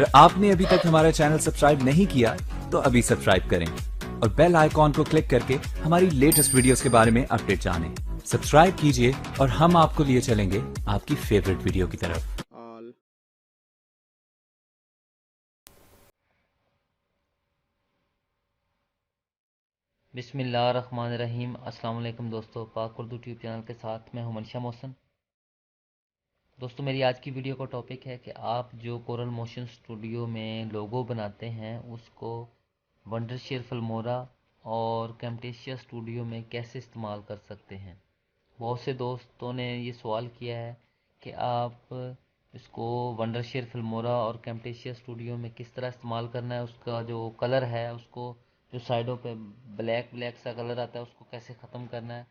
अगर आपने अभी तक हमारा चैनल सब्सक्राइब नहीं किया तो अभी सब्सक्राइब करें और बेल आइकॉन को क्लिक करके हमारी लेटेस्ट वीडियोस के बारे में अपडेट जानें। सब्सक्राइब कीजिए और हम आपको लिए चलेंगे आपकी फेवरेट वीडियो की तरफ। ऑल बिस्मिल्लाहिर्रहमानिर्रहीम। अस्सलाम वालेकुम दोस्तों, पाक उर्दू ट्यूब चैनल के साथ मैं हूं मनशा मोहसन। दोस्तों, मेरी आज की वीडियो का टॉपिक है कि आप जो कोरल मोशन स्टूडियो में लोगो बनाते हैं उसको वंडरशेयर फिल्मोरा और कैमटेशिया स्टूडियो में कैसे इस्तेमाल कर सकते हैं। बहुत से दोस्तों ने ये सवाल किया है कि आप इसको वंडरशेयर फिल्मोरा और कैमटेशिया स्टूडियो में किस तरह इस्तेमाल करना है, उसका जो कलर है उसको, जो साइडों पे ब्लैक ब्लैक सा कलर आता है उसको कैसे ख़त्म करना है।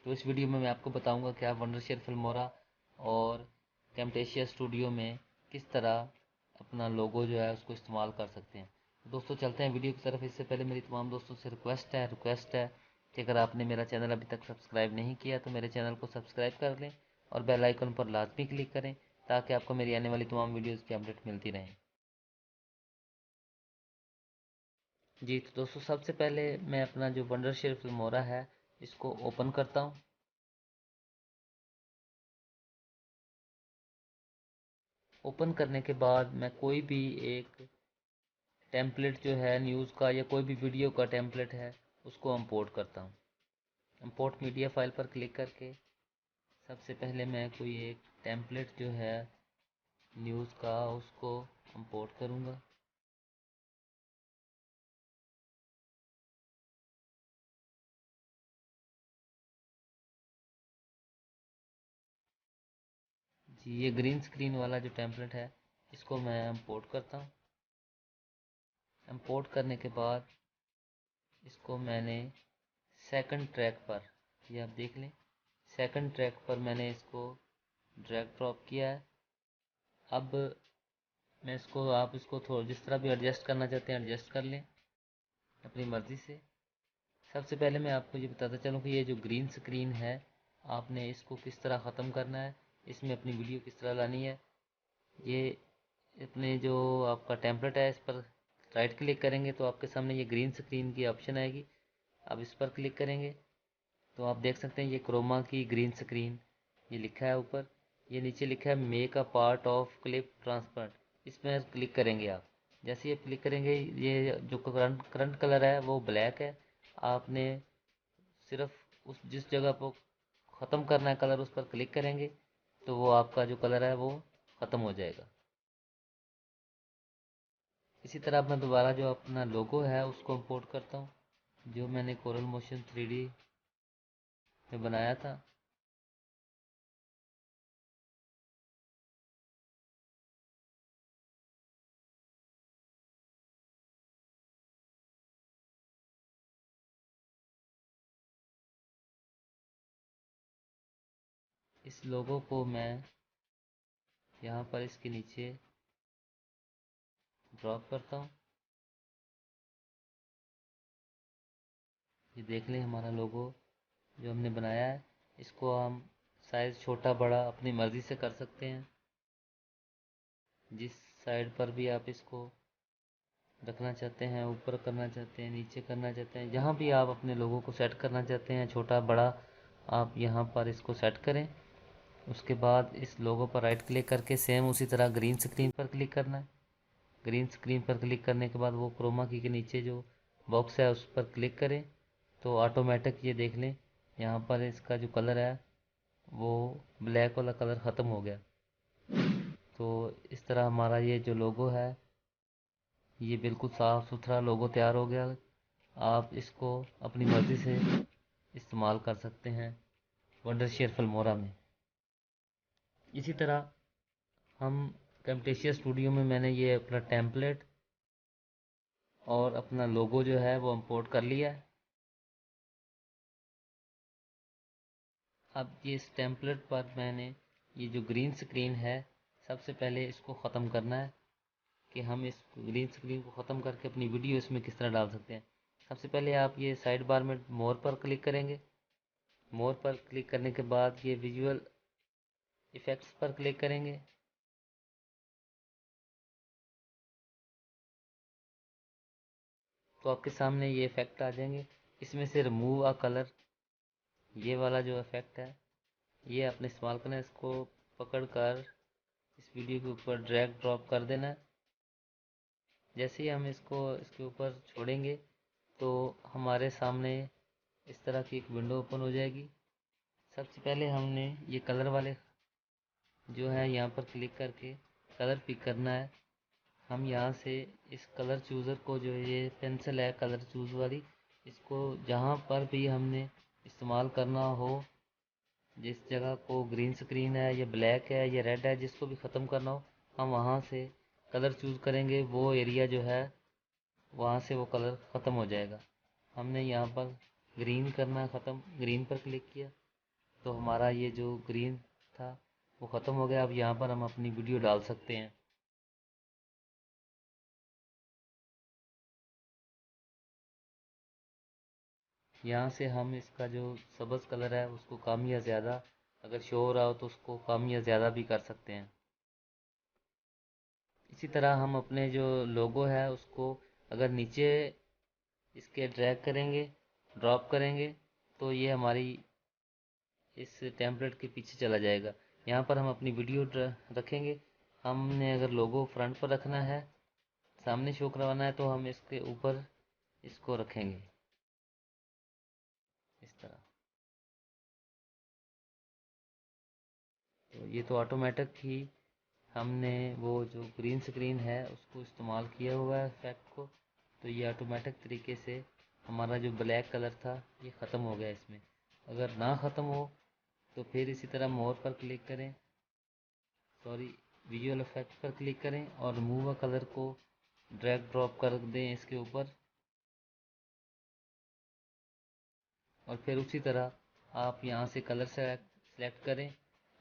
तो इस वीडियो में मैं आपको बताऊंगा कि आप वंडरशेयर फिल्मोरा और कैमटेशिया स्टूडियो में किस तरह अपना लोगो जो है उसको इस्तेमाल कर सकते हैं। तो दोस्तों, चलते हैं वीडियो की तरफ। इससे पहले मेरी तमाम दोस्तों से रिक्वेस्ट है कि अगर आपने मेरा चैनल अभी तक सब्सक्राइब नहीं किया तो मेरे चैनल को सब्सक्राइब कर लें और बेल आइकन पर लाजमी क्लिक करें ताकि आपको मेरी आने वाली तमाम वीडियोज़ की अपडेट मिलती रहें। जी तो दोस्तों, सबसे पहले मैं अपना जो वंडरशेयर फिल्मोरा है इसको ओपन करता हूँ। ओपन करने के बाद मैं कोई भी एक टेम्पलेट जो है न्यूज़ का या कोई भी वीडियो का टेम्पलेट है उसको इंपोर्ट करता हूँ। इंपोर्ट मीडिया फाइल पर क्लिक करके सबसे पहले मैं कोई एक टेम्पलेट जो है न्यूज़ का उसको इंपोर्ट करूँगा। जी, ये ग्रीन स्क्रीन वाला जो टेम्पलेट है इसको मैं इंपोर्ट करता हूँ। इंपोर्ट करने के बाद इसको मैंने सेकंड ट्रैक पर, ये आप देख लें, सेकंड ट्रैक पर मैंने इसको ड्रैग ड्रॉप किया है। अब मैं इसको, आप इसको थोड़ा जिस तरह भी एडजस्ट करना चाहते हैं एडजस्ट कर लें अपनी मर्ज़ी से। सबसे पहले मैं आपको ये बताता चलूँ कि ये जो ग्रीन स्क्रीन है आपने इसको किस तरह ख़त्म करना है, इसमें अपनी वीडियो किस तरह लानी है। ये अपने जो आपका टेम्पलेट है इस पर राइट क्लिक करेंगे तो आपके सामने ये ग्रीन स्क्रीन की ऑप्शन आएगी। अब इस पर क्लिक करेंगे तो आप देख सकते हैं ये क्रोमा की ग्रीन स्क्रीन ये लिखा है ऊपर। ये नीचे लिखा है make a part of clip transparent, इस पर क्लिक करेंगे आप। जैसे ये क्लिक करेंगे ये जो करंट कलर है वो ब्लैक है। आपने सिर्फ उस जिस जगह पर ख़त्म करना है कलर उस पर क्लिक करेंगे तो वो आपका जो कलर है वो ख़त्म हो जाएगा। इसी तरह मैं दोबारा जो अपना लोगो है उसको इंपोर्ट करता हूँ जो मैंने कोरल मोशन 3D में बनाया था। इस लोगो को मैं यहाँ पर इसके नीचे ड्रॉप करता हूँ। ये देख लें हमारा लोगो जो हमने बनाया है, इसको हम साइज़ छोटा बड़ा अपनी मर्ज़ी से कर सकते हैं। जिस साइड पर भी आप इसको रखना चाहते हैं, ऊपर करना चाहते हैं, नीचे करना चाहते हैं, जहाँ भी आप अपने लोगों को सेट करना चाहते हैं छोटा बड़ा, आप यहाँ पर इसको सेट करें। उसके बाद इस लोगो पर राइट क्लिक करके सेम उसी तरह ग्रीन स्क्रीन पर क्लिक करना है। ग्रीन स्क्रीन पर क्लिक करने के बाद वो क्रोमा की के नीचे जो बॉक्स है उस पर क्लिक करें तो ऑटोमेटिक ये देख लें यहाँ पर इसका जो कलर है वो ब्लैक वाला कलर ख़त्म हो गया। तो इस तरह हमारा ये जो लोगो है ये बिल्कुल साफ़ सुथरा लोगो तैयार हो गया। आप इसको अपनी मर्ज़ी से इस्तेमाल कर सकते हैं वंडरशेयर फिल्मोरा में। इसी तरह हम कैमटेशिया स्टूडियो में मैंने ये अपना टेम्पलेट और अपना लोगो जो है वो इंपोर्ट कर लिया है। अब ये इस टेम्पलेट पर मैंने ये जो ग्रीन स्क्रीन है सबसे पहले इसको ख़त्म करना है कि हम इस ग्रीन स्क्रीन को ख़त्म करके अपनी वीडियो इसमें किस तरह डाल सकते हैं। सबसे पहले आप ये साइड बार में मोर पर क्लिक करेंगे। मोर पर क्लिक करने के बाद ये विजुअल इफ़ेक्ट्स पर क्लिक करेंगे। तो आपके सामने ये इफ़ेक्ट आ जाएंगे। इसमें से रिमूव अ कलर, ये वाला जो इफ़ेक्ट है ये आपने इस्तेमाल करना है। इसको पकड़ कर इस वीडियो के ऊपर ड्रैग ड्रॉप कर देना है। जैसे ही हम इसको इसके ऊपर छोड़ेंगे तो हमारे सामने इस तरह की एक विंडो ओपन हो जाएगी। सबसे पहले हमने ये कलर वाले जो है यहाँ पर क्लिक करके कलर पिक करना है। हम यहाँ से इस कलर चूज़र को, जो ये पेंसिल है कलर चूज़ वाली, इसको जहाँ पर भी हमने इस्तेमाल करना हो, जिस जगह को ग्रीन स्क्रीन है या ब्लैक है या रेड है, जिसको भी ख़त्म करना हो, हम वहाँ से कलर चूज़ करेंगे। वो एरिया जो है वहाँ से वो कलर ख़त्म हो जाएगा। हमने यहाँ पर ग्रीन करना ख़त्म, ग्रीन पर क्लिक किया तो हमारा ये जो ग्रीन था वो ख़त्म हो गया। अब यहाँ पर हम अपनी वीडियो डाल सकते हैं। यहाँ से हम इसका जो सब्ज़ कलर है उसको कम या ज़्यादा, अगर शो हो रहा हो तो उसको कम या ज़्यादा भी कर सकते हैं। इसी तरह हम अपने जो लोगो है उसको अगर नीचे इसके ड्रैग करेंगे, ड्रॉप करेंगे, तो ये हमारी इस टेम्पलेट के पीछे चला जाएगा। यहाँ पर हम अपनी वीडियो रखेंगे। हमने अगर लोगो फ्रंट पर रखना है, सामने शो करवाना है, तो हम इसके ऊपर इसको रखेंगे इस तरह। तो ये तो ऑटोमेटिक ही हमने वो जो ग्रीन स्क्रीन है उसको इस्तेमाल किया हुआ है इफेक्ट को, तो ये ऑटोमेटिक तरीके से हमारा जो ब्लैक कलर था ये ख़त्म हो गया इसमें। अगर ना ख़त्म हो तो फिर इसी तरह मोर पर क्लिक करें, सॉरी, विजुअल इफेक्ट पर क्लिक करें और रिमूव कलर को ड्रैग ड्रॉप कर दें इसके ऊपर। और फिर उसी तरह आप यहाँ से कलर सेलेक्ट करें।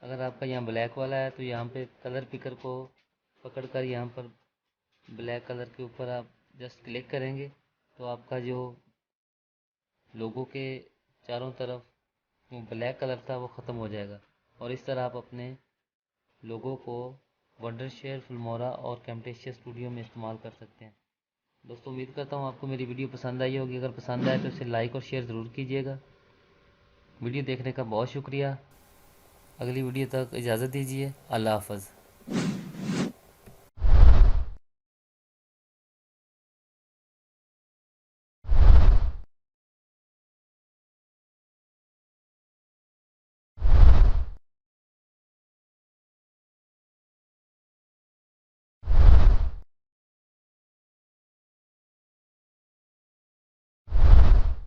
अगर आपका यहाँ ब्लैक वाला है तो यहाँ पे कलर पिकर को पकड़कर यहाँ पर ब्लैक कलर के ऊपर आप जस्ट क्लिक करेंगे तो आपका जो लोगो के चारों तरफ वो ब्लैक कलर था वो ख़त्म हो जाएगा। और इस तरह आप अपने लोगो को वंडरशेयर, फिल्मोरा और कैमटेशिया स्टूडियो में इस्तेमाल कर सकते हैं। दोस्तों, उम्मीद करता हूँ आपको मेरी वीडियो पसंद आई होगी। अगर पसंद आए तो इसे लाइक और शेयर ज़रूर कीजिएगा। वीडियो देखने का बहुत शुक्रिया। अगली वीडियो तक इजाज़त दीजिए। अल्लाह हाफ़िज़।